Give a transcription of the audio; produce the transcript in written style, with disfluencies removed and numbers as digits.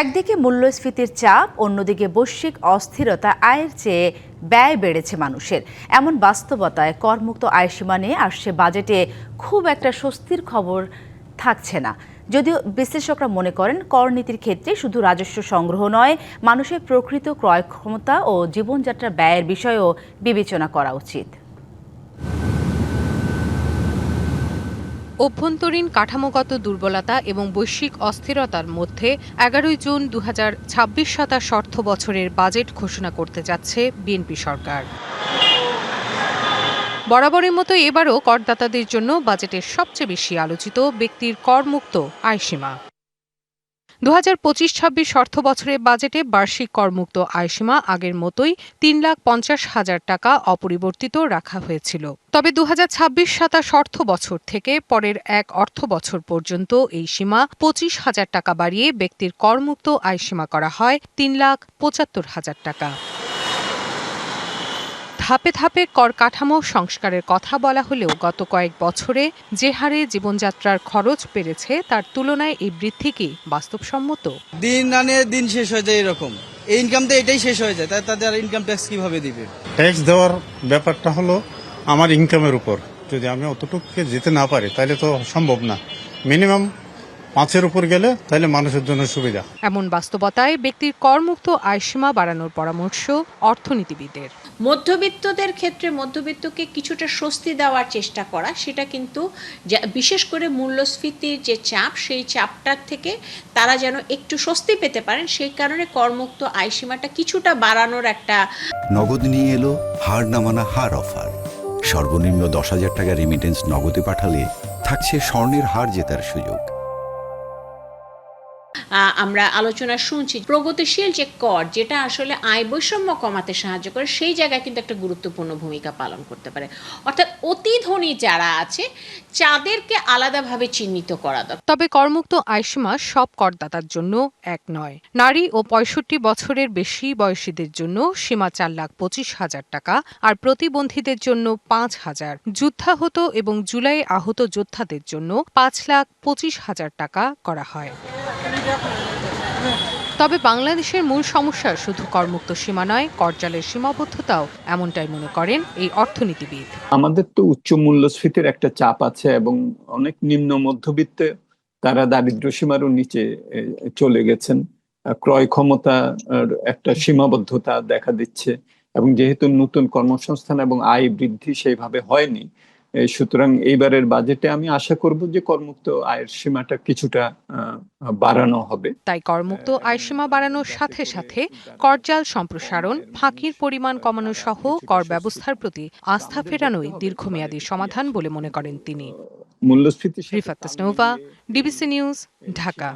একদিকে মূল্যস্ফীতির চাপ, অন্যদিকে বৈশ্বিক অস্থিরতা, আয়ের চেয়ে ব্যয় বেড়েছে মানুষের। এমন বাস্তবতায় করমুক্ত আয়সীমা নিয়ে আসছে বাজেটে খুব একটা স্বস্তির খবর থাকছে না। যদিও বিশ্লেষকরা মনে করেন করনীতির ক্ষেত্রে শুধু রাজস্ব সংগ্রহ নয়, মানুষের প্রকৃত ক্রয় ক্ষমতা ও জীবনযাত্রার ব্যয়ের বিষয়েও বিবেচনা করা উচিত। অভ্যন্তরীণ কাঠামোগত দুর্বলতা এবং বৈশ্বিক অস্থিরতার মধ্যে ১১ জুন ২০২৬-২৭ অর্থ বছরের বাজেট ঘোষণা করতে যাচ্ছে বিএনপি সরকার। বরাবরের মতো এবারও করদাতাদের জন্য বাজেটের সবচেয়ে বেশি আলোচিত ব্যক্তির করমুক্ত আয়সীমা। ২০২৫-২৬ অর্থ বছরের বাজেটে বার্ষিক করমুক্ত আয়সীমা আগের মতোই ৩,৫০,০০০ টাকা অপরিবর্তিত রাখা হয়েছিল। তবে ২০২৬-২৭ অর্থ বছর থেকে পরের এক অর্থ বছর পর্যন্ত এই সীমা ২৫,০০০ টাকা বাড়িয়ে ব্যক্তির করমুক্ত আয়সীমা করা হয় ৩,৭৫,০০০ টাকা। ধাপে ধাপে কর কাঠামো সংস্কারের কথা বলা হলেও গত কয়েক বছরে যে হারে জীবনযাত্রার খরচ বেড়েছে তার তুলনায় এই বৃদ্ধি কি বাস্তবসম্মত? দিন আনে দিন শেষ হয়ে যায়, এরকম এই ইনকাম তো এটাই শেষ হয়ে যায়, তাদের ইনকাম ট্যাক্স কিভাবে দিবে? ট্যাক্স দেওয়ার ব্যাপারটা হলো আমার ইনকামের উপর। যদি আমি অতটুকু যেতে না পারি তাহলে তো সম্ভব না। মিনিমাম ৫-এর উপর গেলে তাহলে মানুষের জন্য সুবিধা। এমন বাস্তবতায় ব্যক্তির করমুক্ত আয়সীমা বাড়ানোর পরামর্শ অর্থনীতিবিদের। মধ্যবিত্তদের ক্ষেত্রে মধ্যবিত্তকে কিছুটা স্বস্তি দেওয়ার চেষ্টা করা, সেটা কিন্তু বিশেষ করে মূল্যস্ফীতির যে চাপ, সেই চাপটার থেকে তারা যেন একটু স্বস্তি পেতে পারেন, সেই কারণে করমুক্ত আয়সীমাটা কিছুটা বাড়ানোর একটা। নগদ নিয়ে এলো হার না মানা হার অফার। সর্বনিম্ন ১০,০০০ টাকা রেমিটেন্স নগদে পাঠালে থাকছে স্বর্ণের হার জেতার সুযোগ। আমরা আলোচনা শুনছি প্রগতিশীল যে কর, যেটা আসলে আয় বৈষম্য কমাতে সাহায্য করে, সেই জায়গায় কিন্তু একটা গুরুত্বপূর্ণ ভূমিকা পালন করতে পারে। অর্থাৎ অতি ধনী যারা আছে তাদেরকে আলাদাভাবে চিহ্নিত করা দরকার। তবে করমুক্ত আয়সীমা সব করদাতার জন্য এক নয়। নারী ও ৬৫ বছরের বেশি বয়সীদের জন্য সীমা ৪,২৫,০০০ টাকা, আর প্রতিবন্ধীদের জন্য ৫,০০০, যুদ্ধাহত এবং জুলাই আহত যোদ্ধাদের জন্য ৫,২৫,০০০ টাকা করা হয়। তবে বাংলাদেশের মূল সমস্যা শুধু করমুক্ত সীমা নয়, করজালের সীমাবদ্ধতাও, এমনটাই মনে করেন এই অর্থনীতিবিদ। আমাদের তো উচ্চ মূল্যস্ফীতির একটা চাপ আছে এবং অনেক নিম্ন মধ্যবিত্তে তারা দারিদ্র্য সীমারও নিচে চলে গেছেন। ক্রয় ক্ষমতার একটা সীমাবদ্ধতা দেখা দিচ্ছে এবং যেহেতু নতুন কর্মসংস্থান এবং আয় বৃদ্ধি সেইভাবে হয়নি, সুতরাং এইবারের বাজেটে আমি আশা করব যে করমুক্ত আয়ের সীমাটা কিছুটা বাড়ানো হবে। তাই করমুক্ত আয়সীমা বাড়ানোর সাথে সাথে করজাল সম্প্রসারণ, ফাঁকির পরিমাণ কমানো সহ কর ব্যবস্থার প্রতি আস্থা ফেরানোই দীর্ঘমেয়াদী সমাধান বলে মনে করেন তিনি। মূল্যস্ফীতি। Rifat Tasnova, DBC news, Dhaka.